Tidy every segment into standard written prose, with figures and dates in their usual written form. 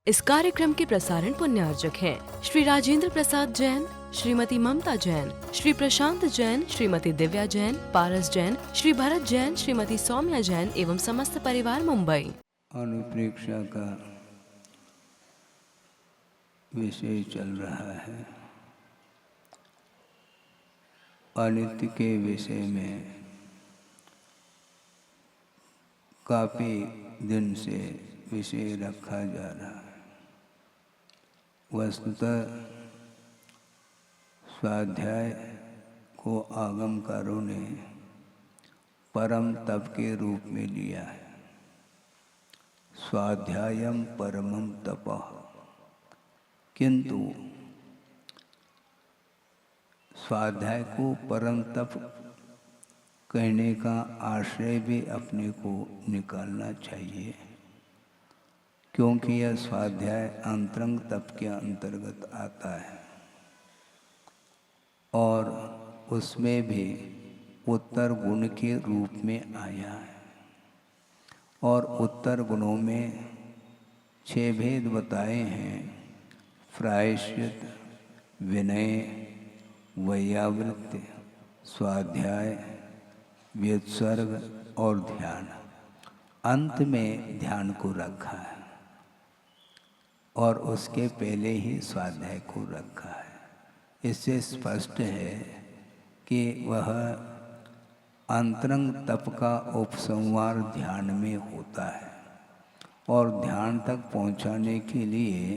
इस कार्यक्रम के प्रसारण पुण्यार्जक हैं श्री राजेंद्र प्रसाद जैन, श्रीमती ममता जैन, श्री प्रशांत जैन, श्रीमती दिव्या जैन, पारस जैन, श्री भरत जैन, श्रीमती सौम्या जैन एवं समस्त परिवार मुंबई। अनुप्रेक्षा का विषय चल रहा है। अनित्य के विषय में काफ़ी दिन से विषय रखा जा रहा है। वस्तुतः स्वाध्याय को आगमकारों ने परम तप के रूप में लिया है। स्वाध्यायम परमम तपः, किंतु स्वाध्याय को परम तप कहने का आश्रय भी अपने को निकालना चाहिए, क्योंकि यह स्वाध्याय अंतरंग तप के अंतर्गत आता है और उसमें भी उत्तर गुण के रूप में आया है। और उत्तर गुणों में 6 भेद बताए हैं: प्रायश्चित, विनय, वैयावृत्ति, स्वाध्याय, व्युत्सर्ग और ध्यान। अंत में ध्यान को रखा है और उसके पहले ही स्वाध्याय को रखा है। इससे स्पष्ट है कि वह अंतरंग तप का उपसंहार ध्यान में होता है और ध्यान तक पहुंचाने के लिए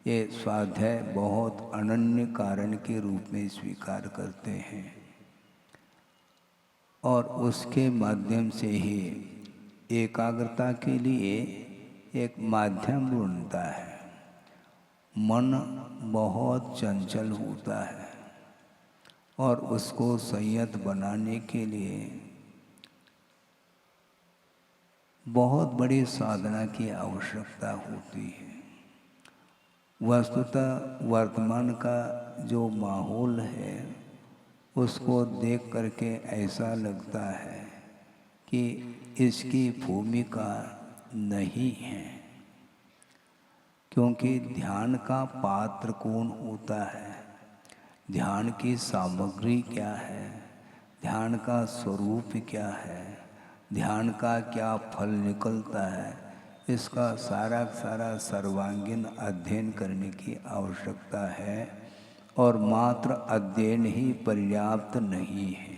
ये स्वाध्याय बहुत अनन्य कारण के रूप में स्वीकार करते हैं और उसके माध्यम से ही एकाग्रता के लिए एक माध्यम ढूंढता है। मन बहुत चंचल होता है और उसको संयत बनाने के लिए बहुत बड़ी साधना की आवश्यकता होती है। वस्तुतः वर्तमान का जो माहौल है उसको देख करके ऐसा लगता है कि इसकी भूमिका नहीं है, क्योंकि ध्यान का पात्र कौन होता है, ध्यान की सामग्री क्या है, ध्यान का स्वरूप क्या है, ध्यान का क्या फल निकलता है, इसका सारा सर्वांगीण अध्ययन करने की आवश्यकता है। और मात्र अध्ययन ही पर्याप्त नहीं है,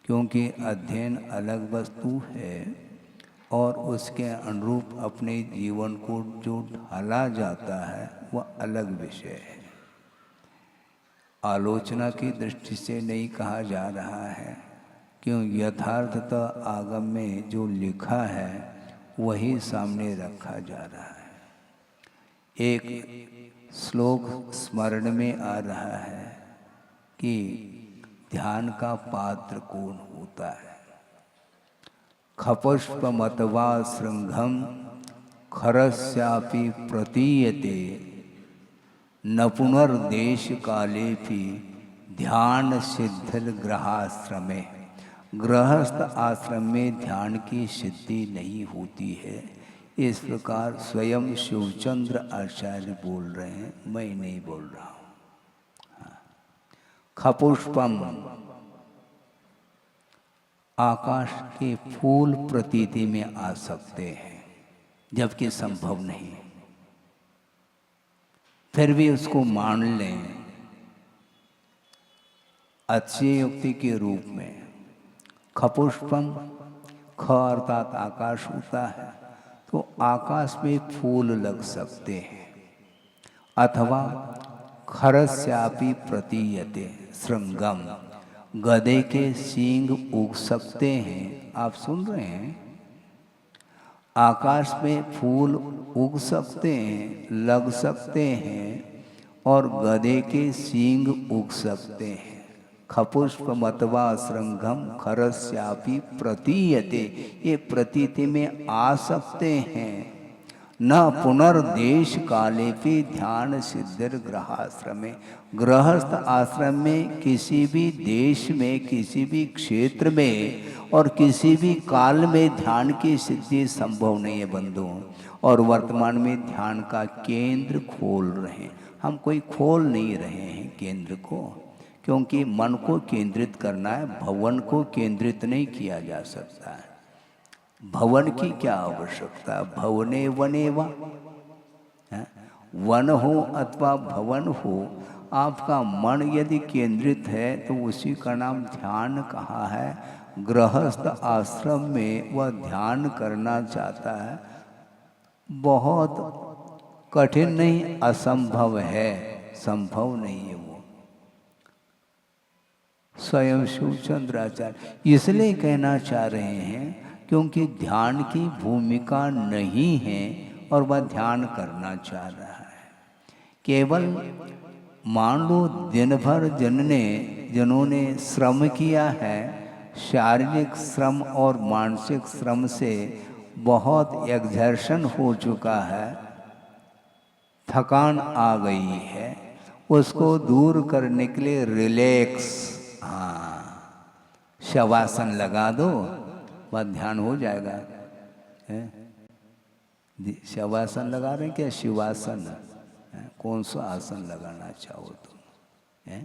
क्योंकि अध्ययन अलग वस्तु है और उसके अनुरूप अपने जीवन को जो ढाला जाता है वह अलग विषय है। आलोचना की दृष्टि से नहीं कहा जा रहा है, क्यों यथार्थतः आगम में जो लिखा है वही सामने रखा जा रहा है। एक श्लोक स्मरण में आ रहा है कि ध्यान का पात्र कौन होता है। खपुष्पमतवा श्रृंघम खरस्यापि प्रतीयते न पुनर्देश कालेपि ध्यान सिद्धिर गृहाश्रमे। गृहस्थ आश्रम में ध्यान की सिद्धि नहीं होती है। इस प्रकार स्वयं शिवचंद्र आचार्य बोल रहे हैं, मैं नहीं बोल रहा हूँ। खपुष्पम, आकाश के फूल प्रतीति में आ सकते हैं, जबकि संभव नहीं, फिर भी उसको मान लें अच्छी युक्ति के रूप में। खपुष्पम, ख अर्थात आकाश होता है, तो आकाश में फूल लग सकते हैं। अथवा खरस्यापि प्रतीयते श्रृंगम, गधे के सींग उग सकते हैं। आप सुन रहे हैं, आकाश में फूल उग सकते हैं, लग सकते हैं और गधे के सींग उग सकते हैं। खपुष्पमतवा श्रृंगम खरस्यापि प्रतीयते, ये प्रतीति में आ सकते हैं। न पुनर्देश काले पे ध्यान सिद्धिर गृहाश्रमे। गृहस्थ आश्रम में किसी भी देश में, किसी भी क्षेत्र में और किसी भी काल में ध्यान की सिद्धि संभव नहीं है बंधुओं। और वर्तमान में ध्यान का केंद्र खोल रहे हैं हम, कोई खोल नहीं रहे हैं केंद्र को, क्योंकि मन को केंद्रित करना है, भवन को केंद्रित नहीं किया जा सकता है। भवन की क्या आवश्यकता, भवने वने वा, वन हो अथवा भवन हो, आपका मन यदि केंद्रित है तो उसी का नाम ध्यान कहा है। गृहस्थ आश्रम में वह ध्यान करना चाहता है, बहुत कठिन नहीं, असंभव है, संभव नहीं है वो। स्वयं शिवचंद्राचार्य इसलिए कहना चाह रहे हैं क्योंकि ध्यान की भूमिका नहीं है और वह ध्यान करना चाह रहा है। केवल मान लो दिन भर जनों ने श्रम किया है, शारीरिक श्रम और मानसिक श्रम से बहुत एक्सर्शन हो चुका है, थकान आ गई है, उसको दूर करने के लिए रिलैक्स, शवासन लगा दो, वह ध्यान हो जाएगा। शवासन लगा रहे हैं क्या, शिवासन, कौन सा आसन लगाना चाहो तुम,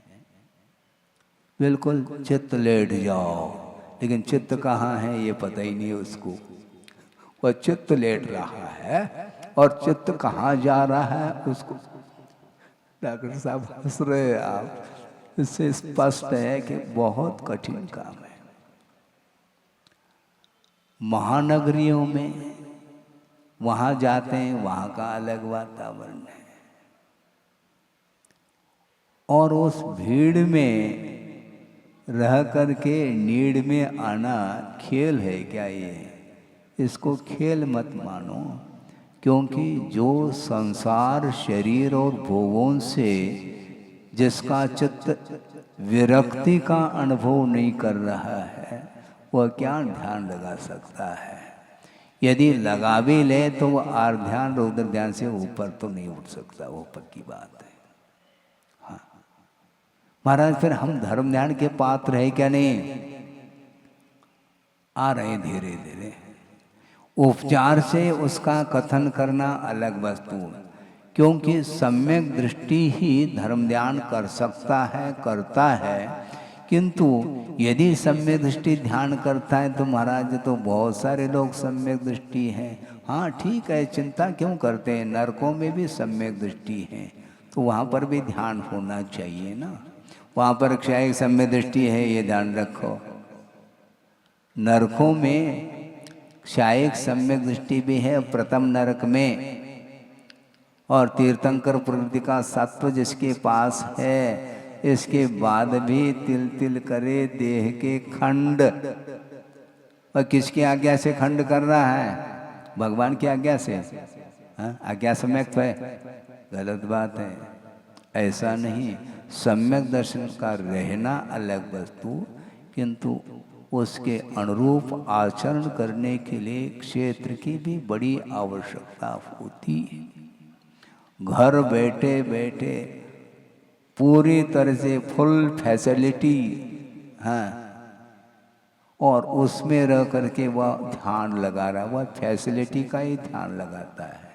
बिल्कुल चित्त लेट जाओ, लेकिन चित्त कहाँ है ये पता ही नहीं उसको। वह चित्त लेट रहा है और चित्त कहाँ जा रहा है उसको। डॉक्टर साहब हंस रहे हैं आप, इससे स्पष्ट है कि बहुत कठिन काम है। महानगरियों में वहाँ जाते हैं, वहाँ का अलग वातावरण है, और उस भीड़ में रह करके नीड में आना खेल है क्या ये? इसको खेल मत मानो, क्योंकि जो संसार शरीर और भोगों से जिसका चित्त विरक्ति का अनुभव नहीं कर रहा है, वह क्या ध्यान लगा सकता है? यदि लगा भी ले तो वह आर ध्यान रुद्र ध्यान से ऊपर तो नहीं उठ सकता, वो पक्की बात है। हाँ महाराज, फिर हम धर्म ध्यान के पात्र है क्या नहीं? आ रहे धीरे धीरे। उपचार से उसका कथन करना अलग वस्तु, क्योंकि सम्यक दृष्टि ही धर्म ध्यान कर सकता है, करता है। किंतु यदि सम्यक दृष्टि ध्यान करता है तो महाराज, तो बहुत सारे लोग सम्यक दृष्टि हैं। हाँ ठीक है, चिंता क्यों करते हैं, नरकों में भी सम्यक दृष्टि है, तो वहाँ पर भी ध्यान होना चाहिए ना। वहाँ पर क्षय सम्यक दृष्टि है, ये ध्यान रखो। नरकों में क्षायिक सम्यक दृष्टि भी है प्रथम नरक में, और तीर्थंकर प्रवृत्ति का सत्व जिसके पास है, इसके बाद भी तिल तिल करे देह के खंड। और किसकी आज्ञा से खंड कर रहा है? भगवान की आज्ञा से। आज्ञा सम्यक तो है, गलत बात है, ऐसा नहीं। सम्यक दर्शन का रहना अलग वस्तु, किंतु उसके अनुरूप आचरण करने के लिए क्षेत्र की भी बड़ी आवश्यकता होती है। घर बैठे बैठे पूरी तरह से फुल फैसिलिटी, हाँ, और उसमें रह करके वह ध्यान लगा रहा है, वह फैसिलिटी का ही ध्यान लगाता है।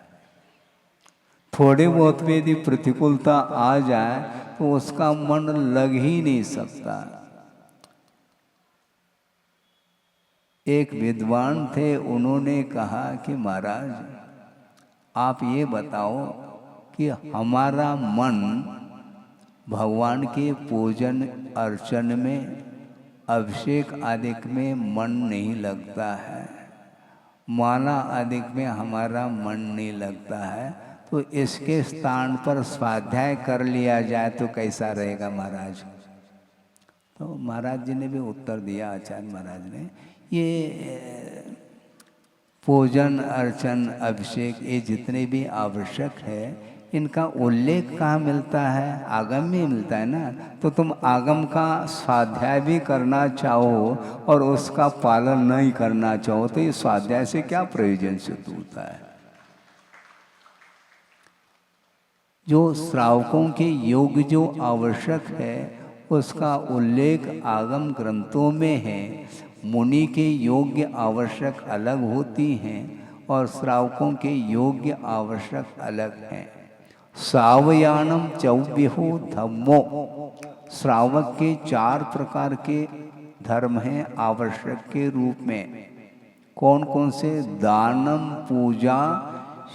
थोड़े बहुत में यदि प्रतिकूलता आ जाए तो उसका मन लग ही नहीं सकता। एक विद्वान थे, उन्होंने कहा कि महाराज आप ये बताओ कि हमारा मन भगवान के पूजन अर्चन में, अभिषेक आदि में मन नहीं लगता है, माला आदि में हमारा मन नहीं लगता है, तो इसके स्थान पर स्वाध्याय कर लिया जाए तो कैसा रहेगा महाराज? तो महाराज जी ने भी उत्तर दिया, आचार्य महाराज ने, ये पूजन अर्चन अभिषेक ये जितने भी आवश्यक है, इनका उल्लेख कहाँ मिलता है? आगम में मिलता है ना। तो तुम आगम का स्वाध्याय भी करना चाहो और उसका पालन नहीं करना चाहो, तो ये स्वाध्याय से क्या प्रयोजन सिद्ध होता है? जो श्रावकों के योग जो आवश्यक है उसका उल्लेख आगम ग्रंथों में है। मुनि के योग्य आवश्यक अलग होती हैं और श्रावकों के योग्य आवश्यक अलग हैं। सावयानम चौव्यहो धम्मो, श्रावक के 4 प्रकार के धर्म हैं आवश्यक के रूप में। कौन कौन से? दानम, पूजा,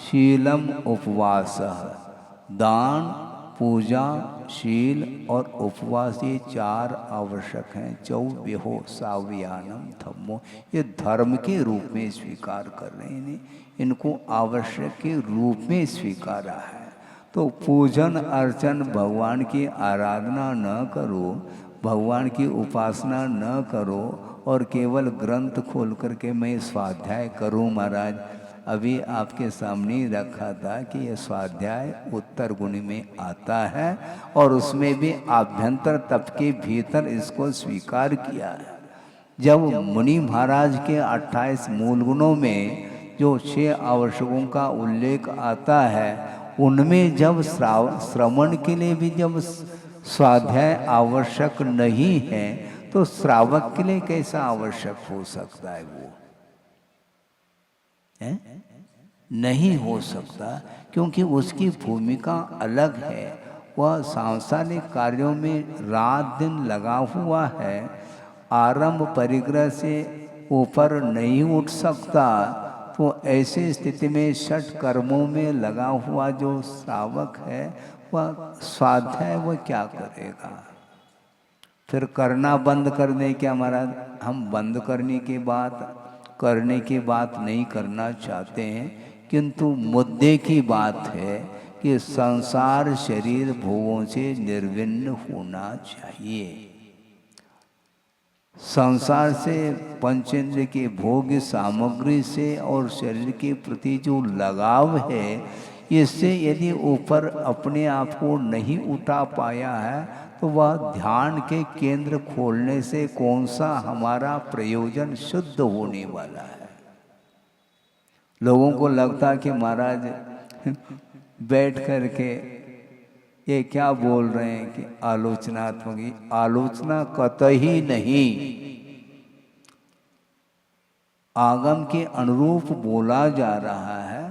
शीलम, उपवास। दान, पूजा, शील और उपवास, ये 4 आवश्यक हैं। चौव्यहो सावयानम धम्मो, ये धर्म के रूप में स्वीकार कर रहे हैं, इनको आवश्यक के रूप में स्वीकारा है। तो पूजन अर्चन, भगवान की आराधना न करो, भगवान की उपासना न करो और केवल ग्रंथ खोल करके मैं स्वाध्याय करूं। महाराज अभी आपके सामने रखा था कि यह स्वाध्याय उत्तर गुण में आता है और उसमें भी आभ्यंतर तप के भीतर इसको स्वीकार किया है। जब मुनि महाराज के 28 मूल गुणों में जो 6 आवश्यकों का उल्लेख आता है, उनमें जब श्रवण के लिए भी जब स्वाध्याय आवश्यक नहीं है तो श्रावक के लिए कैसा आवश्यक हो सकता है? वो है? नहीं हो सकता, क्योंकि उसकी भूमिका अलग है। वह सांसारिक कार्यों में रात दिन लगा हुआ है, आरंभ परिग्रह से ऊपर नहीं उठ सकता। तो ऐसी स्थिति में 6 कर्मों में लगा हुआ जो श्रावक है वह स्वाध्याय वह क्या करेगा? फिर करना बंद कर दे क्या महाराज? हम बंद करने की बात नहीं करना चाहते हैं, किंतु मुद्दे की बात है कि संसार शरीर भोगों से निर्विन्न होना चाहिए। संसार से, पंचेंद्र के भोग्य सामग्री से और शरीर के प्रति जो लगाव है, इससे यदि ऊपर अपने आप को नहीं उठा पाया है तो वह ध्यान के केंद्र खोलने से कौन सा हमारा प्रयोजन शुद्ध होने वाला है? लोगों को लगता कि महाराज बैठ करके ये क्या बोल रहे हैं कि आलोचनात्मक, आलोचना कतई नहीं, आगम के अनुरूप बोला जा रहा है।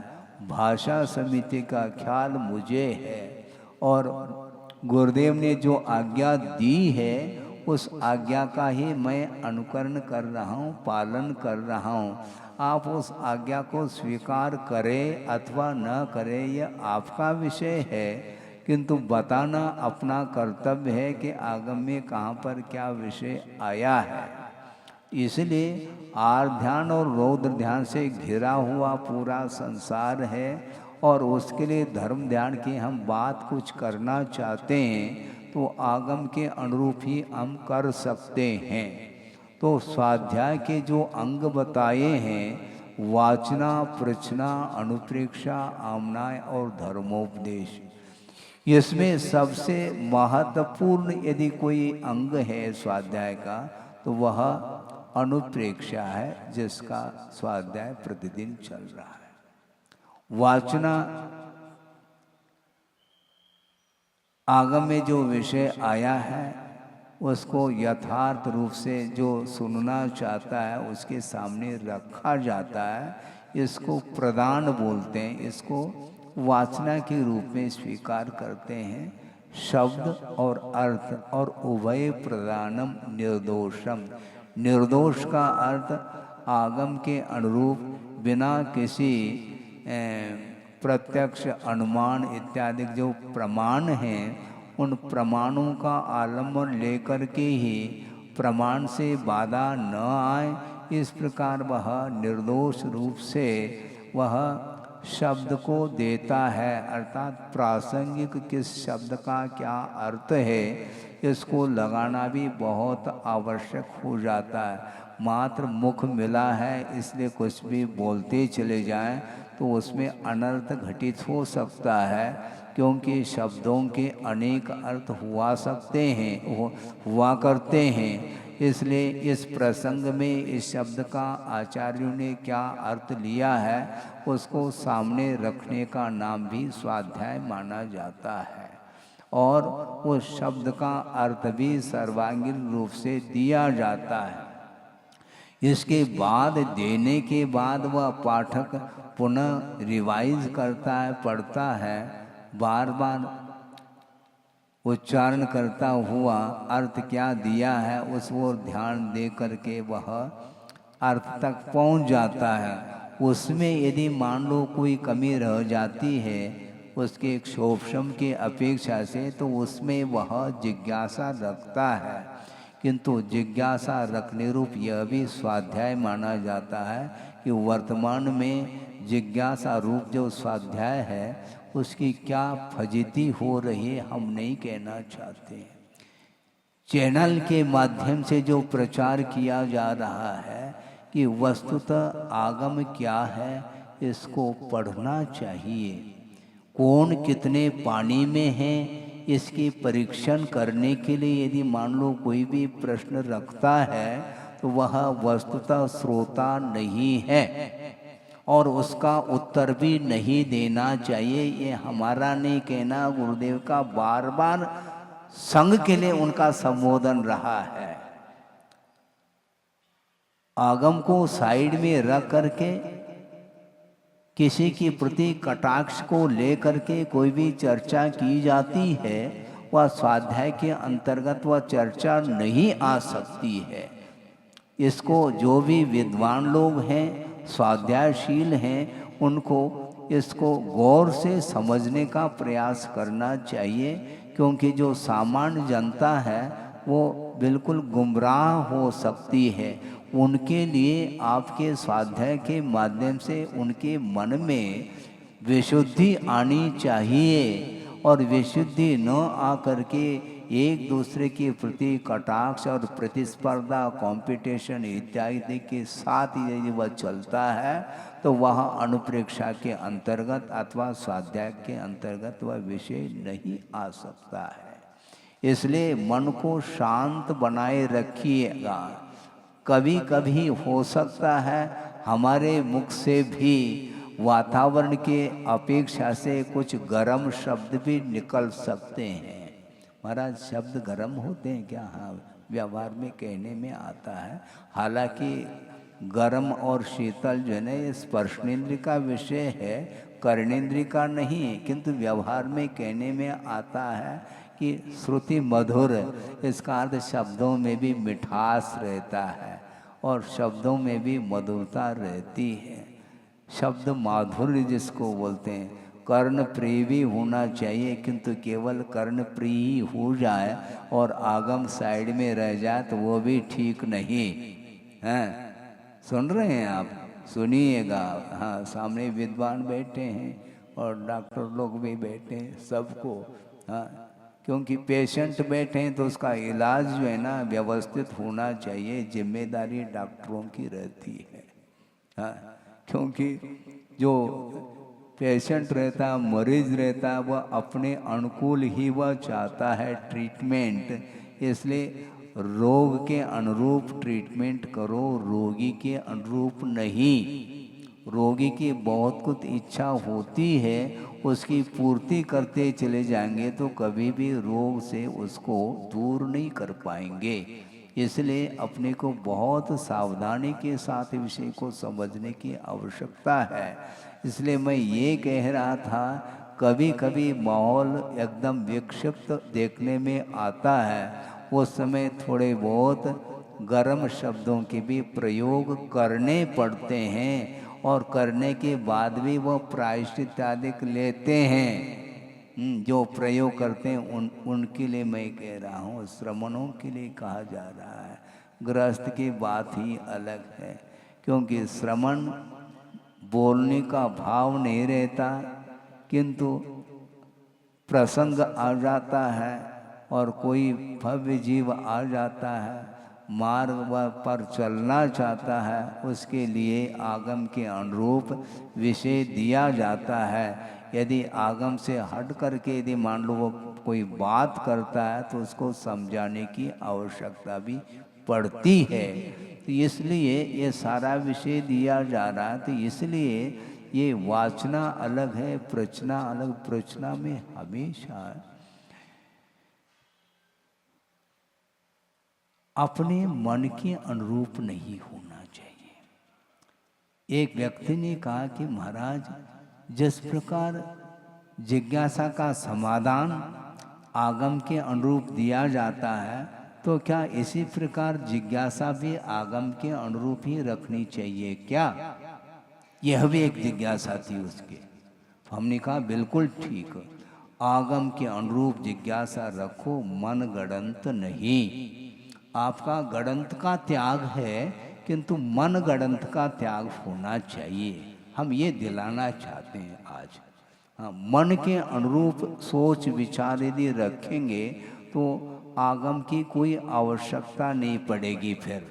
भाषा समिति का ख्याल मुझे है और गुरुदेव ने जो आज्ञा दी है उस आज्ञा का ही मैं अनुकरण कर रहा हूँ, पालन कर रहा हूँ। आप उस आज्ञा को स्वीकार करें अथवा न करें यह आपका विषय है, किंतु बताना अपना कर्तव्य है कि आगम में कहाँ पर क्या विषय आया है। इसलिए आर ध्यान और रौद्र ध्यान से घिरा हुआ पूरा संसार है और उसके लिए धर्म ध्यान की हम बात कुछ करना चाहते हैं तो आगम के अनुरूप ही हम कर सकते हैं। तो स्वाध्याय के जो अंग बताए हैं, वाचना, प्रचना, अनुप्रेक्षा, आमनाय और धर्मोपदेश, इसमें सबसे महत्वपूर्ण यदि कोई अंग है स्वाध्याय का तो वह अनुप्रेक्षा है, जिसका स्वाध्याय प्रतिदिन चल रहा है। वाचना, आगम में जो विषय आया है उसको यथार्थ रूप से जो सुनना चाहता है उसके सामने रखा जाता है। इसको प्रदान बोलते हैं, इसको वाचना के रूप में स्वीकार करते हैं। शब्द और अर्थ और उभय प्रदानम निर्दोषम, निर्दोष का अर्थ आगम के अनुरूप बिना किसी प्रत्यक्ष अनुमान इत्यादि जो प्रमाण हैं उन प्रमाणों का आलम्बन लेकर के ही प्रमाण से बाधा न आए, इस प्रकार वह निर्दोष रूप से वह शब्द को देता है। अर्थात प्रासंगिक किस शब्द का क्या अर्थ है इसको लगाना भी बहुत आवश्यक हो जाता है। मात्र मुख मिला है इसलिए कुछ भी बोलते चले जाएं तो उसमें अनर्थ घटित हो सकता है, क्योंकि शब्दों के अनेक अर्थ हुआ करते हैं। इसलिए इस प्रसंग में इस शब्द का आचार्यों ने क्या अर्थ लिया है उसको सामने रखने का नाम भी स्वाध्याय माना जाता है, और उस शब्द का अर्थ भी सर्वांगीण रूप से दिया जाता है। इसके बाद देने के बाद वह पाठक पुनः रिवाइज करता है, पढ़ता है, बार बार उच्चारण करता हुआ अर्थ क्या दिया है उस ओर ध्यान दे करके वह अर्थ तक पहुंच जाता है। उसमें यदि मान लो कोई कमी रह जाती है उसके क्षोभम के अपेक्षा से, तो उसमें वह जिज्ञासा रखता है, किंतु जिज्ञासा रखने रूप यह भी स्वाध्याय माना जाता है कि वर्तमान में जिज्ञासा रूप जो स्वाध्याय है उसकी क्या फजीती हो रही है हम नहीं कहना चाहते। चैनल के माध्यम से जो प्रचार किया जा रहा है कि वस्तुतः आगम क्या है इसको पढ़ना चाहिए, कौन कितने पानी में है इसकी परीक्षण करने के लिए यदि मान लो कोई भी प्रश्न रखता है तो वह वस्तुतः श्रोता नहीं है और उसका उत्तर भी नहीं देना चाहिए। ये हमारा नहीं कहना, गुरुदेव का बार बार संघ के लिए उनका संबोधन रहा है। आगम को साइड में रख करके किसी के प्रति कटाक्ष को लेकर के कोई भी चर्चा की जाती है, वह स्वाध्याय के अंतर्गत वह चर्चा नहीं आ सकती है। इसको जो भी विद्वान लोग हैं, स्वाध्यायशील हैं, उनको इसको गौर से समझने का प्रयास करना चाहिए, क्योंकि जो सामान्य जनता है वो बिल्कुल गुमराह हो सकती है। उनके लिए आपके स्वाध्याय के माध्यम से उनके मन में विशुद्धि आनी चाहिए, और विशुद्धि न आकर के एक दूसरे के प्रति कटाक्ष और प्रतिस्पर्धा, कंपटीशन इत्यादि के साथ यदि वह चलता है तो वह अनुप्रेक्षा के अंतर्गत अथवा स्वाध्याय के अंतर्गत वह विषय नहीं आ सकता है। इसलिए मन को शांत बनाए रखिएगा। कभी कभी हो सकता है हमारे मुख से भी वातावरण के अपेक्षा से कुछ गर्म शब्द भी निकल सकते हैं। महाराज शब्द गर्म होते हैं क्या? हाँ, व्यवहार में कहने में आता है। हालांकि गर्म और शीतल जो है ना ये स्पर्शनेन्द्रिय का विषय है, कर्णेन्द्रिय का नहीं है, किंतु व्यवहार में कहने में आता है कि श्रुति मधुर, इसका अर्थ शब्दों में भी मिठास रहता है और शब्दों में भी मधुरता रहती है। शब्द माधुर्य जिसको बोलते हैं, कर्ण प्रिय भी होना चाहिए, किंतु केवल कर्ण प्रिय ही हो जाए और आगम साइड में रह जाए तो वो भी ठीक नहीं है। सुन रहे हैं आप? सुनिएगा। हाँ, सामने विद्वान बैठे हैं और डॉक्टर लोग भी बैठे हैं, सबको। हाँ, क्योंकि पेशेंट बैठे हैं तो उसका इलाज जो है ना व्यवस्थित होना चाहिए, जिम्मेदारी डॉक्टरों की रहती है। हाँ, क्योंकि जो पेशेंट रहता है, मरीज रहता है, वह अपने अनुकूल ही वह चाहता है ट्रीटमेंट। इसलिए रोग के अनुरूप ट्रीटमेंट करो, रोगी के अनुरूप नहीं। रोगी की बहुत कुछ इच्छा होती है, उसकी पूर्ति करते चले जाएंगे तो कभी भी रोग से उसको दूर नहीं कर पाएंगे। इसलिए अपने को बहुत सावधानी के साथ विषय को समझने की आवश्यकता है। इसलिए मैं ये कह रहा था, कभी कभी माहौल एकदम विक्षिप्त देखने में आता है, उस समय थोड़े बहुत गर्म शब्दों के भी प्रयोग करने पड़ते हैं, और करने के बाद भी वह प्रायश्चित इत्यादि लेते हैं। जो प्रयोग करते हैं उनके लिए मैं कह रहा हूँ, श्रमणों के लिए कहा जा रहा है। गृहस्थ की बात ही अलग है, क्योंकि श्रमण बोलने का भाव नहीं रहता, किंतु प्रसंग आ जाता है और कोई भव्य जीव आ जाता है, मार्ग पर चलना चाहता है, उसके लिए आगम के अनुरूप विषय दिया जाता है। यदि आगम से हट करके यदि मान लो वो कोई बात करता है तो उसको समझाने की आवश्यकता भी पड़ती है। तो इसलिए ये सारा विषय दिया जा रहा है। तो इसलिए ये वाचना अलग है, प्रचना अलग। प्रचना में हमेशा अपने मन के अनुरूप नहीं होना चाहिए। एक व्यक्ति ने कहा कि महाराज, जिस प्रकार जिज्ञासा का समाधान आगम के अनुरूप दिया जाता है, तो क्या इसी प्रकार जिज्ञासा भी आगम के अनुरूप ही रखनी चाहिए क्या? यह भी एक जिज्ञासा थी उसके। हमने कहा बिल्कुल ठीक, आगम के अनुरूप जिज्ञासा रखो, मन गड़ंत नहीं। आपका गड़ंत का त्याग है, किंतु मन गड़ंत का त्याग होना चाहिए। हम ये दिलाना चाहते हैं आज। हाँ, मन के अनुरूप सोच विचार यदि रखेंगे तो आगम की कोई आवश्यकता नहीं पड़ेगी। फिर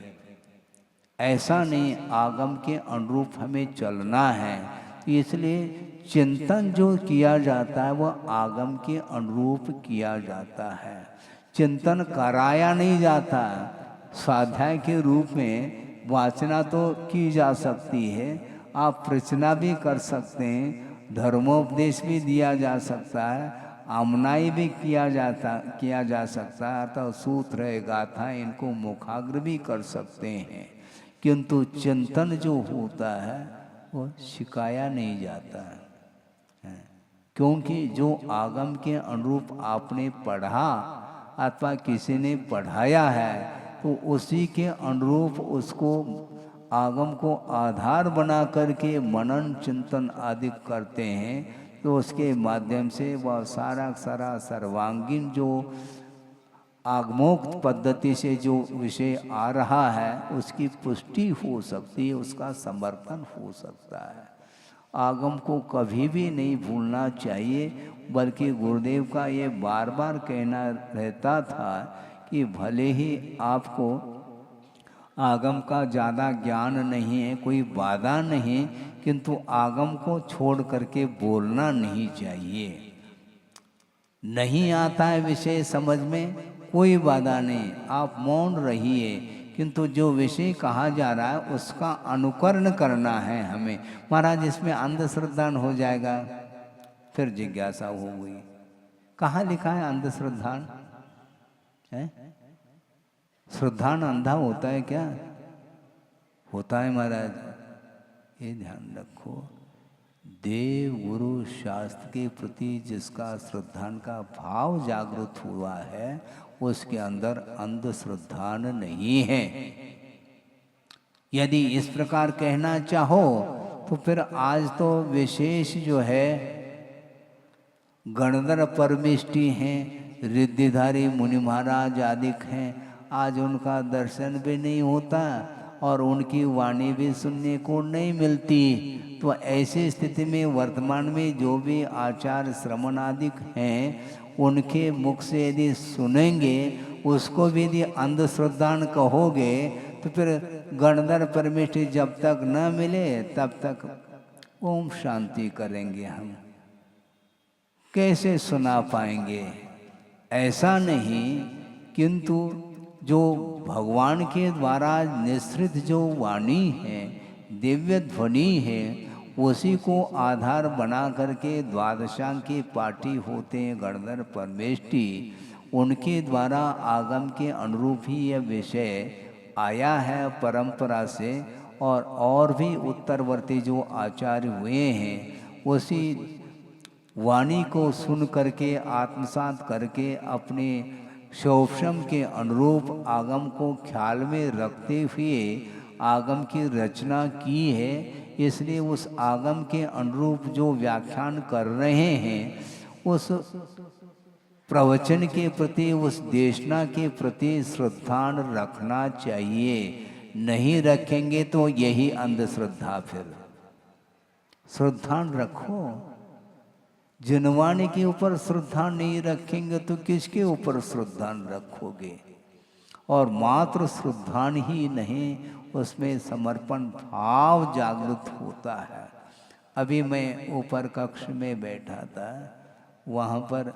ऐसा नहीं, आगम के अनुरूप हमें चलना है। इसलिए चिंतन जो किया जाता है वह आगम के अनुरूप किया जाता है। चिंतन कराया नहीं जाता। स्वाध्याय के रूप में वाचना तो की जा सकती है, आप प्रचना भी कर सकते हैं, धर्मोपदेश भी दिया जा सकता है, आमनाई भी किया जा सकता है, तो सूत्र गाथा इनको मुखाग्र भी कर सकते हैं। किंतु चिंतन जो होता है वो सिखाया नहीं जाता है। क्योंकि जो आगम के अनुरूप आपने पढ़ा अथवा किसी ने पढ़ाया है, तो उसी के अनुरूप उसको आगम को आधार बना करके मनन चिंतन आदि करते हैं। तो उसके माध्यम से वह सारा सर्वांगीण जो आगमोक्त पद्धति से जो विषय आ रहा है उसकी पुष्टि हो सकती है, उसका समर्थन हो सकता है। आगम को कभी भी नहीं भूलना चाहिए, बल्कि गुरुदेव का ये बार बार कहना रहता था कि भले ही आपको आगम का ज़्यादा ज्ञान नहीं है, कोई बाधा नहीं, किंतु आगम को छोड़ करके बोलना नहीं चाहिए। नहीं आता है विषय समझ में, कोई बाधा नहीं, आप मौन रहिए, किंतु जो विषय कहा जा रहा है उसका अनुकरण करना है हमें। महाराज इसमें अंधश्रद्धा हो जाएगा, फिर जिज्ञासा हो गई। कहाँ लिखा है अंधश्रद्धा है? श्रद्धान अंधा होता है क्या? होता है महाराज, ये ध्यान रखो। देव गुरु शास्त्र के प्रति जिसका श्रद्धान का भाव जागृत हुआ है उसके अंदर अंधश्रद्धान नहीं है। यदि इस प्रकार कहना चाहो तो फिर आज तो विशेष जो है गणधर परमिष्टि हैं, रिद्धिधारी मुनि महाराज आदि हैं, आज उनका दर्शन भी नहीं होता और उनकी वाणी भी सुनने को नहीं मिलती। तो ऐसी स्थिति में वर्तमान में जो भी आचार्य श्रवण आदि हैं उनके मुख से यदि सुनेंगे, उसको भी यदि अंधश्रद्धान कहोगे तो फिर गणधर परमेष्टि जब तक न मिले तब तक ओम शांति करेंगे हम, कैसे सुना पाएंगे? ऐसा नहीं, किंतु जो भगवान के द्वारा निश्रित जो वाणी है, दिव्य ध्वनि है, उसी को आधार बना करके द्वादशांग के पाठी होते हैं गणधर परमेष्टि। उनके द्वारा आगम के अनुरूप ही यह विषय आया है परंपरा से, और भी उत्तरवर्ती जो आचार्य हुए हैं उसी वाणी को सुन करके आत्मसात करके अपने शौक्षम के अनुरूप आगम को ख्याल में रखते हुए आगम की रचना की है। इसलिए उस आगम के अनुरूप जो व्याख्यान कर रहे हैं उस प्रवचन के प्रति, उस देशना के प्रति श्रद्धान रखना चाहिए। नहीं रखेंगे तो यही अंधश्रद्धा। फिर श्रद्धान रखो। जनवाणी के ऊपर श्रद्धा नहीं रखेंगे तो किसके ऊपर श्रद्धान रखोगे? और मात्र श्रद्धान ही नहीं, उसमें समर्पण भाव जागृत होता है। अभी मैं ऊपर कक्ष में बैठा था, वहाँ पर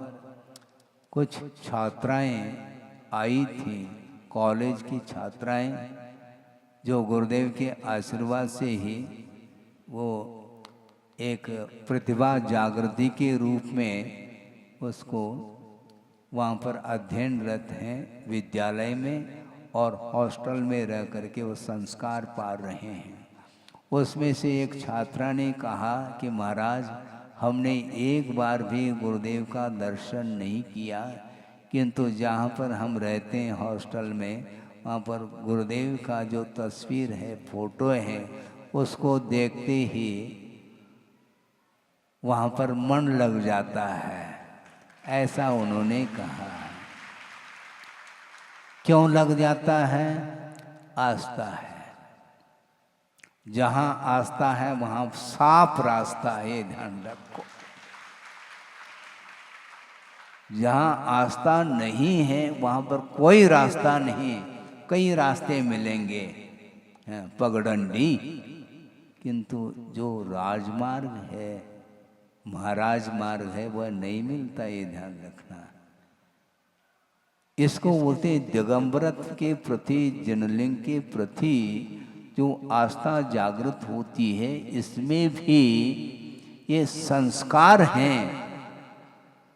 कुछ छात्राएं आई थीं कॉलेज की छात्राएं जो गुरुदेव के आशीर्वाद से ही वो एक प्रतिभा जागृति के रूप में उसको वहाँ पर अध्ययनरत हैं विद्यालय में और हॉस्टल में रह करके वो संस्कार पा रहे हैं। उसमें से एक छात्रा ने कहा कि महाराज हमने एक बार भी गुरुदेव का दर्शन नहीं किया, किंतु जहाँ पर हम रहते हैं हॉस्टल में वहाँ पर गुरुदेव का जो तस्वीर है, फोटो है, उसको देखते ही वहाँ पर मन लग जाता है, ऐसा उन्होंने कहा। क्यों लग जाता है? आस्था है। जहाँ आस्था है वहाँ साफ रास्ता है, ध्यान रखो। जहाँ आस्था नहीं है वहाँ पर कोई रास्ता नहीं। कई रास्ते मिलेंगे पगडंडी, किंतु जो राजमार्ग है, महाराज मार्ग है, वह नहीं मिलता, ये ध्यान रखना। इसको बोलते दिगंबरत्व के प्रति, जनलिंग के प्रति जो आस्था जागृत होती है, इसमें भी ये संस्कार हैं।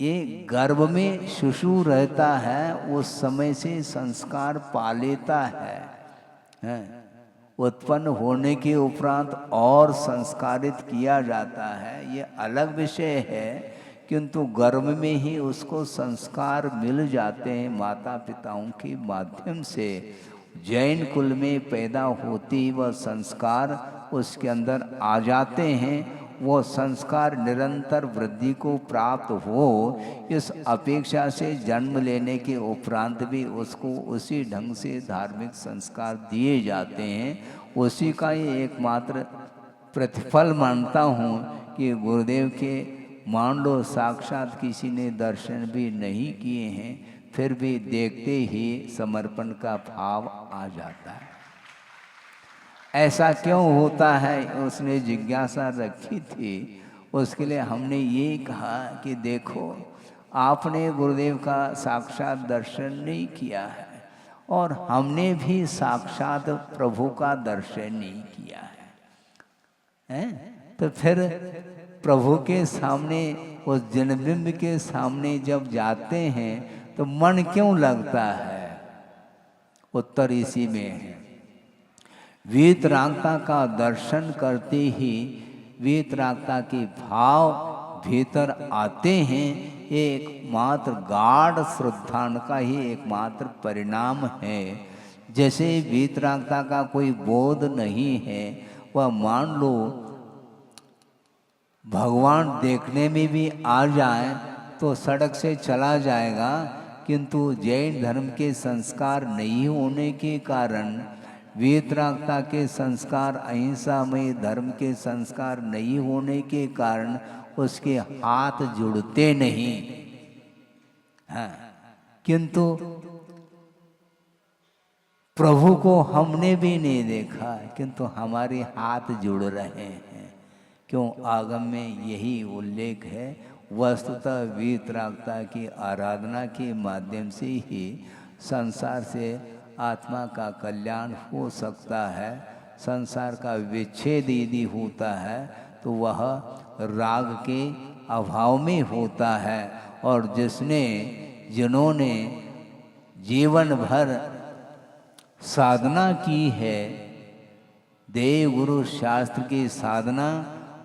ये गर्भ में शिशु रहता है, उस समय से संस्कार पा लेता है। उत्पन्न होने के उपरांत और संस्कारित किया जाता है, ये अलग विषय है, किंतु गर्भ में ही उसको संस्कार मिल जाते हैं माता पिताओं के माध्यम से। जैन कुल में पैदा होती वह संस्कार उसके अंदर आ जाते हैं। वो संस्कार निरंतर वृद्धि को प्राप्त हो, इस अपेक्षा से जन्म लेने के उपरांत भी उसको उसी ढंग से धार्मिक संस्कार दिए जाते हैं। उसी का ये एकमात्र प्रतिफल मानता हूँ कि गुरुदेव के मान लो साक्षात किसी ने दर्शन भी नहीं किए हैं, फिर भी देखते ही समर्पण का भाव आ जाता है। ऐसा क्यों होता है, उसने जिज्ञासा रखी थी। उसके लिए हमने ये कहा कि देखो, आपने गुरुदेव का साक्षात दर्शन नहीं किया है और हमने भी साक्षात प्रभु का दर्शन नहीं किया है? तो फिर प्रभु के सामने, उस जनबिंब के सामने जब जाते हैं तो मन क्यों लगता है? उत्तर इसी में है। वीतरागता का दर्शन करते ही वीतरागता के भाव भीतर आते हैं। एकमात्र गाढ़ श्रद्धा का ही एकमात्र परिणाम है। जैसे वीतरागता का कोई बोध नहीं है, वह मान लो भगवान देखने में भी आ जाए तो सड़क से चला जाएगा, किंतु जैन धर्म के संस्कार नहीं होने के कारण, वीतरागता के संस्कार, अहिंसामय धर्म के संस्कार नहीं होने के कारण उसके हाथ जुड़ते नहीं। हाँ, किंतु प्रभु को हमने भी नहीं देखा, किंतु हमारे हाथ जुड़ रहे हैं। क्यों? आगम में यही उल्लेख है। वस्तुतः वीतरागता की आराधना के माध्यम से ही संसार से आत्मा का कल्याण हो सकता है। संसार का विच्छेद यदि होता है तो वह राग के अभाव में होता है। और जिन्होंने जीवन भर साधना की है, देव गुरु शास्त्र की साधना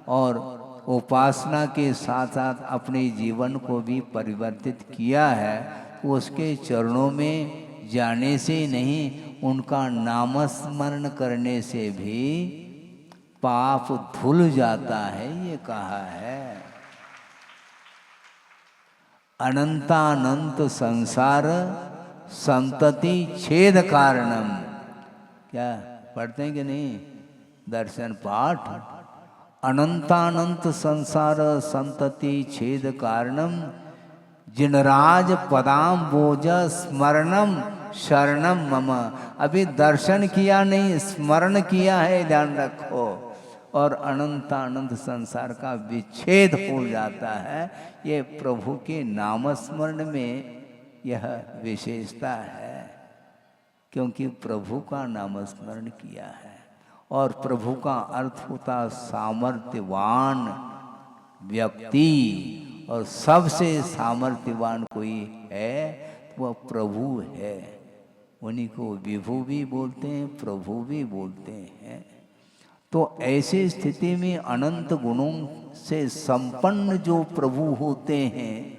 और उपासना के साथ साथ अपने जीवन को भी परिवर्तित किया है, उसके चरणों में जाने से नहीं, उनका नामस्मरण करने से भी पाप धुल जाता है। ये कहा है, अनंतानंत संसार संतति छेद कारणम। क्या पढ़ते हैं कि नहीं दर्शन पाठ? अनंतानंत संसार संतति छेद कारणम जिनराज पदाम बोज स्मरणम शरणम मम। अभी दर्शन किया नहीं, स्मरण किया है, ध्यान रखो। और अनंतानंत संसार का विच्छेद हो जाता है। ये प्रभु के नामस्मरण में यह विशेषता है क्योंकि प्रभु का नामस्मरण किया है। और प्रभु का अर्थ होता सामर्थ्यवान व्यक्ति, और सबसे सामर्थ्यवान कोई है तो वह प्रभु है। उन्हीं को विभु भी बोलते हैं, प्रभु भी बोलते हैं। तो ऐसी स्थिति में अनंत गुणों से संपन्न जो प्रभु होते हैं,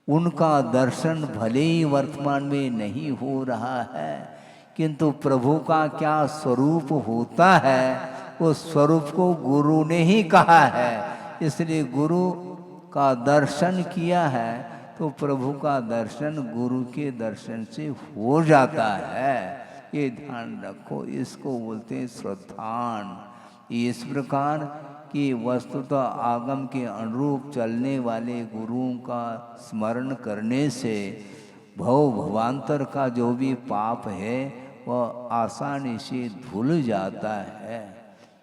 उनका दर्शन भले ही वर्तमान में नहीं हो रहा है, किंतु प्रभु का क्या स्वरूप होता है, उस स्वरूप को गुरु ने ही कहा है। इसलिए गुरु का दर्शन किया है तो प्रभु का दर्शन गुरु के दर्शन से हो जाता है। ये ध्यान रखो, इसको बोलते हैं श्रद्धान। इस प्रकार कि वस्तुतः आगम के अनुरूप चलने वाले गुरुओं का स्मरण करने से भवांतर का जो भी पाप है वह आसानी से धुल जाता है।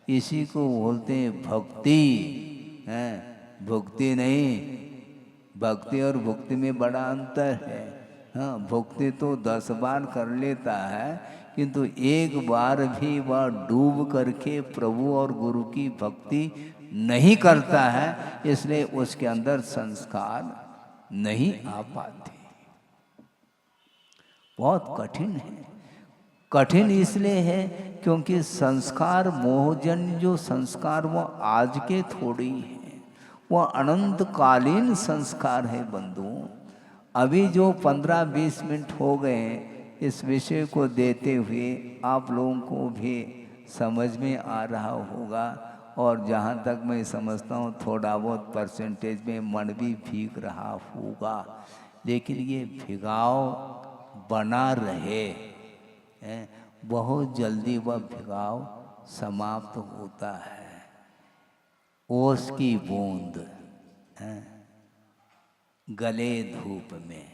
इसी को बोलते हैं भक्ति, है भक्ति नहीं। भक्ति और भक्ति में बड़ा अंतर है। हाँ, भक्ति तो 10 बार कर लेता है, किंतु एक बार भी वह डूब करके प्रभु और गुरु की भक्ति नहीं करता है, इसलिए उसके अंदर संस्कार नहीं आ पाते। बहुत कठिन है। कठिन इसलिए है क्योंकि संस्कार, मोहजन जो संस्कार वो आज के थोड़ी है, वह अनंतकालीन संस्कार है बंधुओं। अभी जो 15-20 मिनट हो गए इस विषय को देते हुए आप लोगों को भी समझ में आ रहा होगा, और जहाँ तक मैं समझता हूँ थोड़ा बहुत परसेंटेज में मन भी भीग रहा होगा। लेकिन ये भिगाव बना रहे, बहुत जल्दी वह भिगाव समाप्त होता है। ओस की बूंद गले धूप में,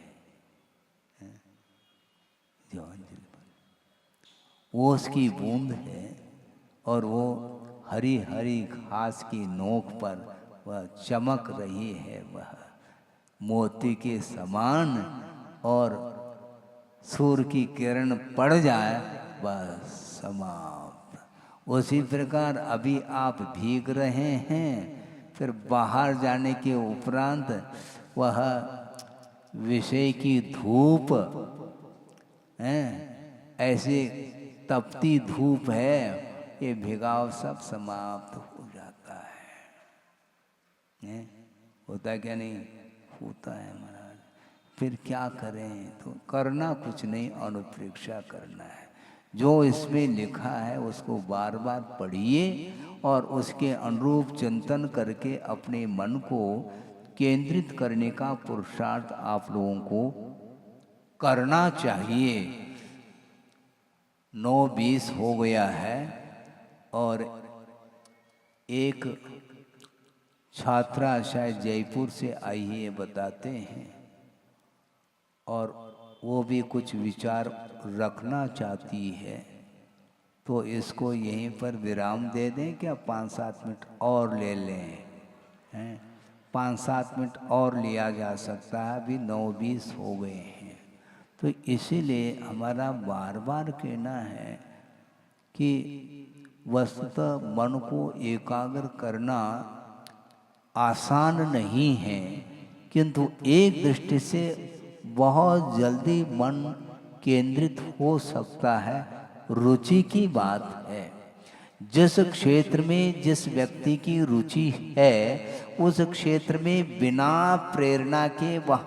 ओस की बूंद है और वो हरी हरी घास की नोक पर वह चमक रही है, वह मोती के समान, और सूर्य की किरण पड़ जाए बस समाप्त। उसी प्रकार अभी आप भीग रहे हैं, फिर बाहर जाने के उपरांत वह विषय की धूप है, ऐसे तपती धूप है, ये भिगाव सब समाप्त हो जाता है। होता क्या नहीं होता है महाराज। फिर क्या करें, तो करना कुछ नहीं, अनुप्रेक्षा करना है। जो इसमें लिखा है उसको बार बार पढ़िए और उसके अनुरूप चिंतन करके अपने मन को केंद्रित करने का पुरुषार्थ आप लोगों को करना चाहिए। 9:20 हो गया है और एक छात्रा शायद जयपुर से आई है, बताते हैं, और वो भी कुछ विचार रखना चाहती है, तो इसको यहीं पर विराम दे दें क्या? 5-7 मिनट और ले लें, हैं? 5-7 मिनट और लिया जा सकता है, अभी 9:20 हो गए हैं। तो इसीलिए हमारा बार बार कहना है कि वस्तुतः मन को एकाग्र करना आसान नहीं है, किंतु एक दृष्टि से बहुत जल्दी मन केंद्रित हो सकता है। रुचि की बात है। जिस क्षेत्र में जिस व्यक्ति की रुचि है, उस क्षेत्र में बिना प्रेरणा के वह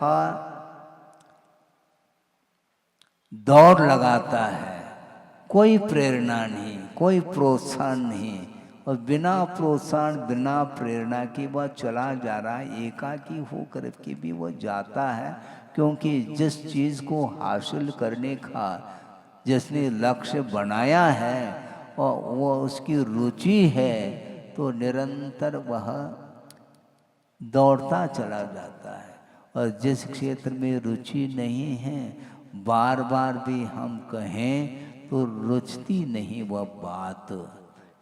दौड़ लगाता है। कोई प्रेरणा नहीं, कोई प्रोत्साहन नहीं, और बिना प्रोत्साहन बिना प्रेरणा के वह चला जा रहा है, एकाकी होकर के भी वह जाता है। क्योंकि जिस चीज़ को हासिल करने का जिसने लक्ष्य बनाया है और वो उसकी रुचि है, तो निरंतर वह दौड़ता चला जाता है। और जिस क्षेत्र में रुचि नहीं है, बार बार भी हम कहें तो रुचती नहीं वह बात,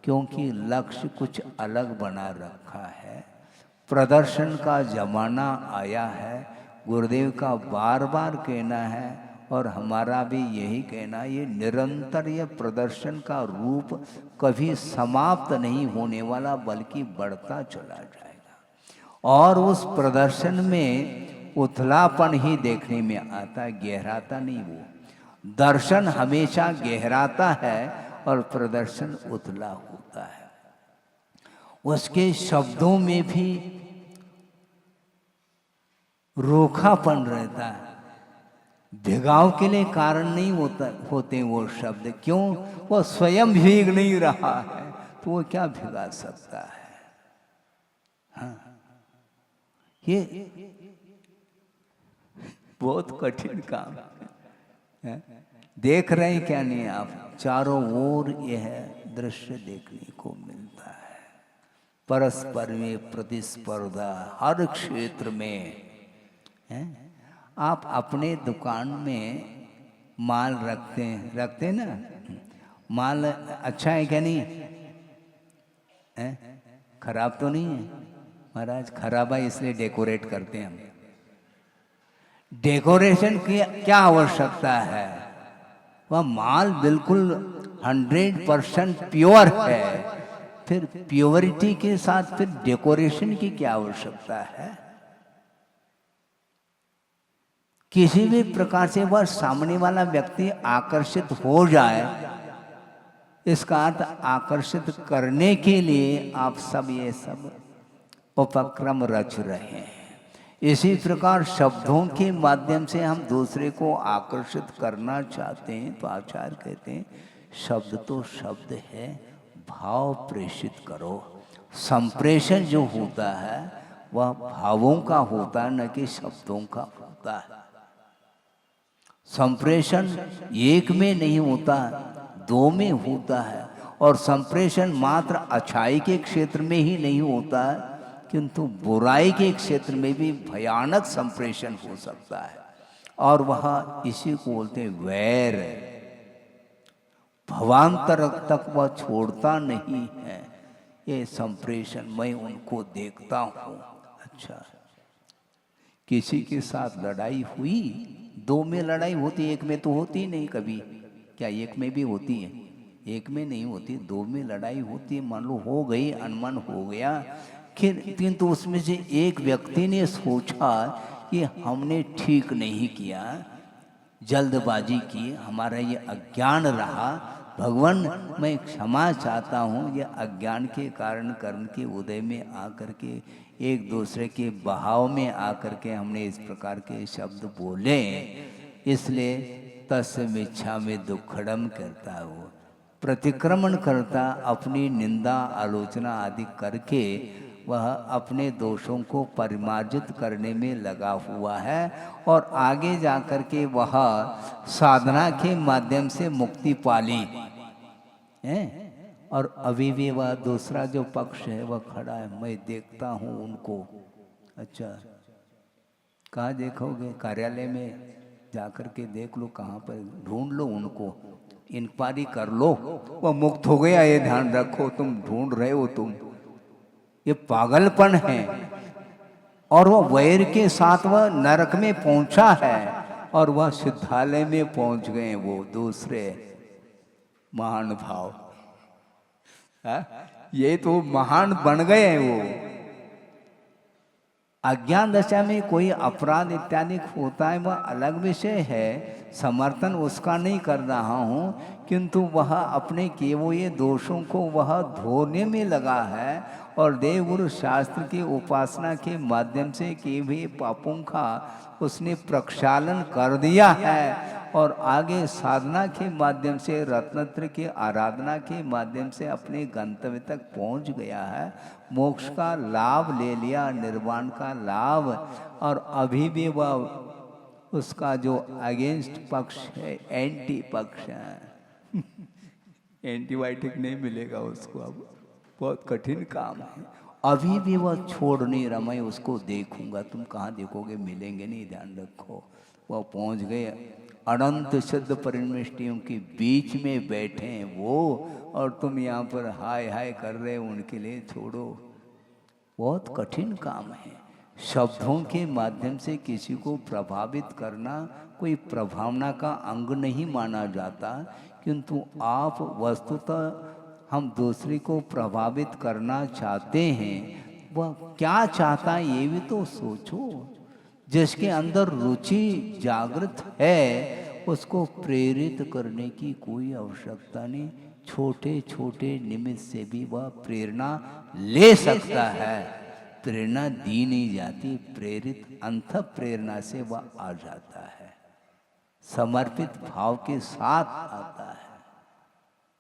क्योंकि लक्ष्य कुछ अलग बना रखा है। प्रदर्शन का जमाना आया है। गुरुदेव का बार बार कहना है, और हमारा भी यही कहना, ये निरंतर ये प्रदर्शन का रूप कभी समाप्त नहीं होने वाला, बल्कि बढ़ता चला जाएगा। और उस प्रदर्शन में उथलापन ही देखने में आता है, गहराता नहीं। वो दर्शन हमेशा गहराता है और प्रदर्शन उथला होता है। उसके शब्दों में भी रोखापन रहता है, भिगाव के लिए कारण नहीं होते वो शब्द। क्यों? वो स्वयं भीग नहीं रहा है तो वो क्या भिगा सकता है? हाँ, ये बहुत कठिन काम है। देख रहे हैं क्या नहीं आप? चारों ओर यह दृश्य देखने को मिलता है। परस्पर में प्रतिस्पर्धा हर क्षेत्र में है। आप अपने दुकान में माल रखते ना, माल अच्छा है क्या नहीं है? खराब तो नहीं है महाराज? खराब है इसलिए डेकोरेट करते हैं हम। डेकोरेशन की क्या आवश्यकता है? वह माल बिल्कुल 100% प्योर है, फिर प्योरिटी के साथ फिर डेकोरेशन की क्या आवश्यकता है? किसी भी प्रकार से वह सामने वाला व्यक्ति आकर्षित हो जाए, इसका अर्थ आकर्षित करने के लिए आप सब ये सब उपक्रम रच रहे हैं। इसी प्रकार शब्दों के माध्यम से हम दूसरे को आकर्षित करना चाहते हैं, तो आचार्य कहते हैं शब्द तो शब्द है, भाव प्रेषित करो। संप्रेषण जो होता है वह भावों का होता है, न कि शब्दों का होता है। संप्रेषण एक में नहीं होता, दो में होता है। और संप्रेषण मात्र अच्छाई के क्षेत्र में ही नहीं होता है, किंतु बुराई के क्षेत्र में भी भयानक संप्रेषण हो सकता है। और वह इसी को बोलते हैं वैर। भवांतर तक वह छोड़ता नहीं है ये संप्रेषण। मैं उनको देखता हूँ। अच्छा, किसी के साथ लड़ाई हुई, दो में लड़ाई होती, एक में तो होती नहीं कभी। क्या एक में भी होती है? एक में नहीं होती, दो में लड़ाई होती है। मान लो हो गई, अनमन हो गया, किंतु उसमें से एक व्यक्ति ने सोचा कि हमने ठीक नहीं किया, जल्दबाजी की, हमारा ये अज्ञान रहा, भगवान मैं क्षमा चाहता हूँ। ये अज्ञान के कारण कर्म के उदय में आकर के, एक दूसरे के बहाव में आकर के हमने इस प्रकार के शब्द बोले, इसलिए तस्य मिच्छा में दुखड़म करता, वो प्रतिक्रमण करता, अपनी निंदा आलोचना आदि करके वह अपने दोषों को परिमार्जित करने में लगा हुआ है। और आगे जाकर के वह साधना के माध्यम से मुक्ति पाली है। और अभी भी वह दूसरा जो पक्ष है वह खड़ा है, मैं देखता हूँ उनको। अच्छा, कहाँ देखोगे? कार्यालय में जाकर के देख लो, कहाँ पर ढूंढ लो उनको, इंक्वायरी कर लो। वह मुक्त हो गया, ये ध्यान रखो। तुम ढूंढ रहे हो, तुम ये पागलपन है। और वह वैर के साथ वह नरक में पहुंचा है और वह सिद्धालय में पहुंच गए वो दूसरे महान भाव। ये तो महान बन गए हैं वो। अज्ञान दशा में कोई अपराध इत्यादि होता है वह अलग विषय है, समर्थन उसका नहीं कर रहा हूँ, किंतु वह अपने किए हुए दोषों को वह धोने में लगा है और देवगुरु शास्त्र की उपासना के माध्यम से किए हुए पापों का उसने प्रक्षालन कर दिया है और आगे साधना के माध्यम से, रत्नत्र की आराधना के माध्यम से अपने गंतव्य तक पहुंच गया है। मोक्ष का लाभ ले लिया, निर्वाण का लाभ। और अभी भी वह उसका जो अगेंस्ट पक्ष है, एंटी पक्ष है एंटीबायोटिक नहीं मिलेगा उसको, अब बहुत कठिन काम है। अभी भी वह छोड़ नहीं रहा, मैं उसको देखूंगा। तुम कहाँ देखोगे? मिलेंगे नहीं, ध्यान रखो। वह पहुंच गए, अनंत शुद्ध परिनिष्ठियों के बीच में बैठे हैं वो, और तुम यहाँ पर हाय हाय कर रहे हो उनके लिए। छोड़ो, बहुत कठिन काम है। शब्दों के माध्यम से किसी को प्रभावित करना कोई प्रभावना का अंग नहीं माना जाता, किंतु आप वस्तुतः हम दूसरे को प्रभावित करना चाहते हैं, वह क्या चाहता है ये भी तो सोचो। जिसके अंदर रुचि जागृत है उसको प्रेरित करने की कोई आवश्यकता नहीं। छोटे छोटे निमित्त से भी वह प्रेरणा ले सकता है। प्रेरणा दी नहीं जाती, प्रेरित अंत प्रेरणा से वह आ जाता है, समर्पित भाव के साथ आता है।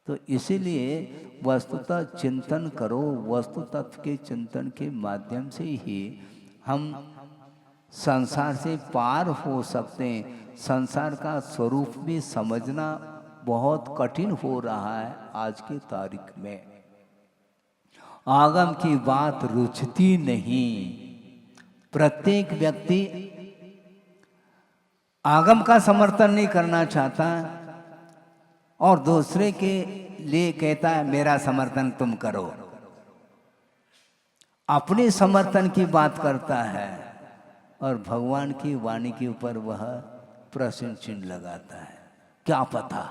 तो इसीलिए वस्तुतः चिंतन करो। वस्तु तत्व के चिंतन के माध्यम से ही हम संसार से पार हो सकते हैं। संसार का स्वरूप भी समझना बहुत कठिन हो रहा है आज की तारीख में। आगम की बात रुचती नहीं। प्रत्येक व्यक्ति आगम का समर्थन नहीं करना चाहता और दूसरे के लिए कहता है मेरा समर्थन तुम करो। अपने समर्थन की बात करता है और भगवान की वाणी के ऊपर वह प्रश्न चिन्ह लगाता है। क्या पता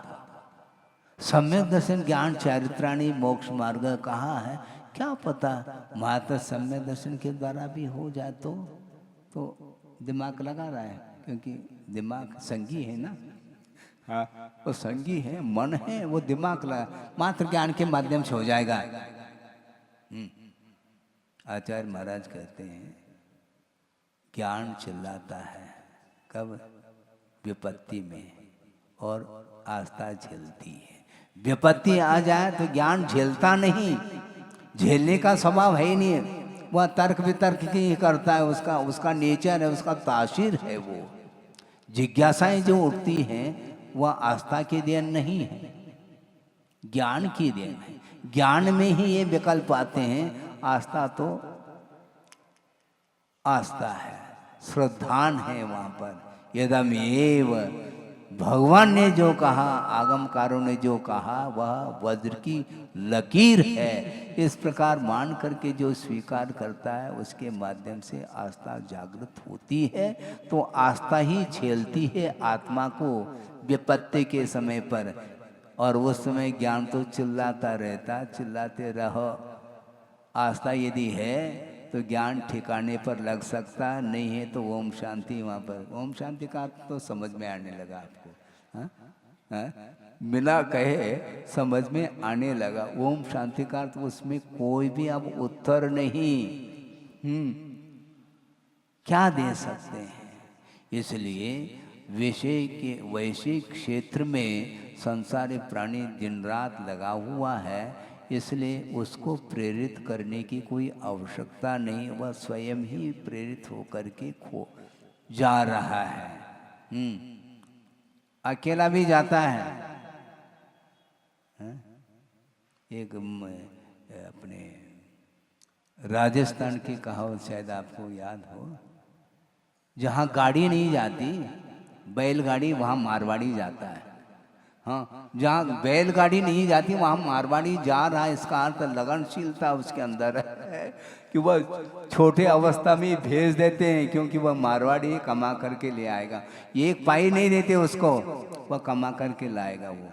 सम्यक दर्शन ज्ञान चारित्राणी मोक्ष मार्ग कहा है, क्या पता मात्र सम्यक दर्शन के द्वारा भी हो जाए तो दिमाग लगा रहा है, क्योंकि दिमाग संगी है ना। हाँ, वो संगी है, मन है, वो दिमाग लगा, मात्र ज्ञान के माध्यम से हो जाएगा। आचार्य महाराज कहते हैं ज्ञान चिल्लाता है कब? विपत्ति में, और आस्था झेलती है। विपत्ति आ जाए तो ज्ञान झेलता नहीं, झेलने का स्वभाव है ही नहीं। वह तर्क वितर्क ही करता है, उसका नेचर है, उसका तासीर है। वो जिज्ञासाएं जो उठती हैं वह आस्था की देन नहीं है, ज्ञान की देन है। ज्ञान में ही ये विकल्प आते हैं। आस्था तो आस्था है, श्रद्धान है वहां पर। यदम एव, भगवान ने जो कहा, आगमकारों ने जो कहा, वह वज्र की लकीर है। इस प्रकार मान करके जो स्वीकार करता है उसके माध्यम से आस्था जागृत होती है। तो आस्था ही झेलती है आत्मा को विपत्ति के समय पर, और उस समय ज्ञान तो चिल्लाता रहता, चिल्लाते रहो। आस्था यदि है तो ज्ञान ठिकाने पर लग सकता, नहीं है तो ओम शांति। वहाँ पर ओम शांति का अर्थ तो समझ में आने लगा आपको, हाँ? हाँ? बिना कहे समझ में आने लगा। ओम शांति का अर्थ उसमें कोई भी अब उत्तर नहीं, क्या दे सकते हैं। इसलिए विषय के वैश्विक क्षेत्र में संसारी प्राणी दिन रात लगा हुआ है, इसलिए उसको प्रेरित करने की कोई आवश्यकता नहीं। वह स्वयं ही प्रेरित होकर के खो जा रहा है। अकेला भी जाता है। एक अपने राजस्थान की कहावत शायद आपको याद हो, जहाँ गाड़ी नहीं जाती बैलगाड़ी, वहाँ मारवाड़ी जाता है। हाँ, जहाँ बैलगाड़ी नहीं जाती वहाँ मारवाड़ी जा रहा है। इसका अर्थ लगनशीलता उसके अंदर है कि वह छोटे अवस्था में भेज देते हैं, क्योंकि वह मारवाड़ी कमा करके ले आएगा। एक पाई नहीं देते उसको, वह कमा करके लाएगा। वो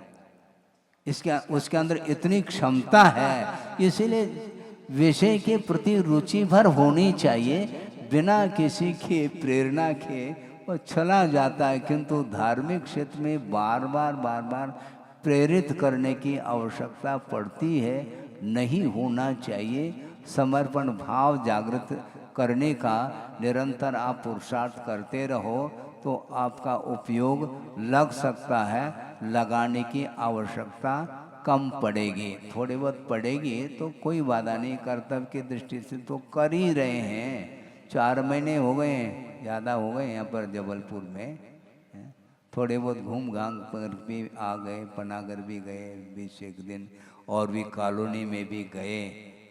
उसके अंदर इतनी क्षमता है। इसीलिए विषय के प्रति रुचि भर होनी चाहिए। बिना किसी के प्रेरणा के वो चला जाता है, किंतु धार्मिक क्षेत्र में बार बार प्रेरित करने की आवश्यकता पड़ती है। नहीं होना चाहिए। समर्पण भाव जागृत करने का निरंतर आप पुरुषार्थ करते रहो तो आपका उपयोग लग सकता है। लगाने की आवश्यकता कम पड़ेगी, थोड़ी बहुत पड़ेगी तो कोई बाधा नहीं। कर्तव्य की दृष्टि से तो कर ही रहे हैं। 4 महीने हो गए हैं, ज़्यादा हो गए यहाँ पर जबलपुर में। थोड़े बहुत घूम घाम पर भी आ गए, पनागर भी गए 20 दिन, और भी कॉलोनी में भी गए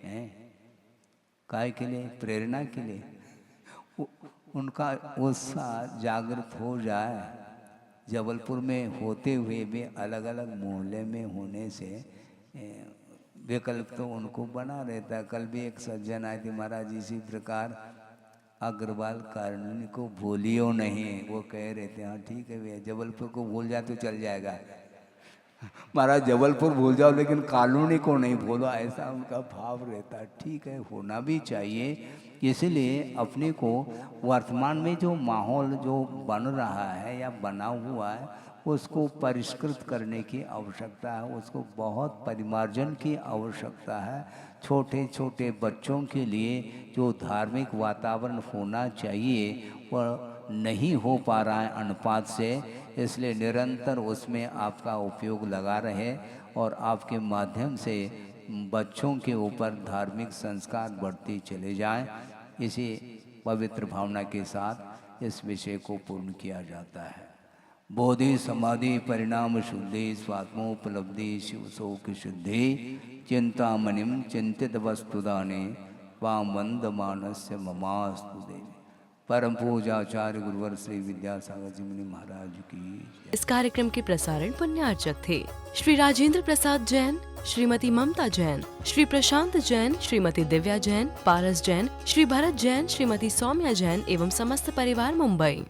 हैं। काय के लिए? प्रेरणा के लिए। उनका उत्साह जागृत हो जाए। जबलपुर में होते हुए भी अलग अलग मोहल्ले में होने से विकल्प तो उनको बना रहता है। कल भी एक सज्जन आए थे महाराज, इसी प्रकार अग्रवाल कॉलोनी को भूलियो नहीं। वो कह रहे थे हाँ ठीक है भैया, जबलपुर को भूल जाए तो चल जाएगा। महाराज जबलपुर भूल जाओ लेकिन कॉलोनी को नहीं भूलो, ऐसा उनका भाव रहता है। ठीक है, होना भी चाहिए। इसलिए अपने को वर्तमान में जो माहौल जो बन रहा है या बना हुआ है उसको परिष्कृत करने की आवश्यकता है, उसको बहुत परिमार्जन की आवश्यकता है। छोटे छोटे बच्चों के लिए जो धार्मिक वातावरण होना चाहिए वह नहीं हो पा रहा है अनुपात से, इसलिए निरंतर उसमें आपका उपयोग लगा रहे और आपके माध्यम से बच्चों के ऊपर धार्मिक संस्कार बढ़ते चले जाएं। इसी पवित्र भावना के साथ इस विषय को पूर्ण किया जाता है। बोधि समाधि परिणाम शुद्धि स्वात्मोपलब्धि शिव शोक शुद्धि चिंतामणिम चिंतित वस्तुदाने वाम वंद मानस्य ममास्तु देवी। परम पूजाचार्य गुरुवर श्री विद्यासागर जी मुनि महाराज की। इस कार्यक्रम के प्रसारण पुण्यार्चक थे श्री राजेंद्र प्रसाद जैन, श्रीमती ममता जैन, श्री प्रशांत जैन, श्रीमती दिव्या जैन, पारस जैन, श्री भरत जैन, श्रीमती सौम्या जैन एवं समस्त परिवार मुंबई।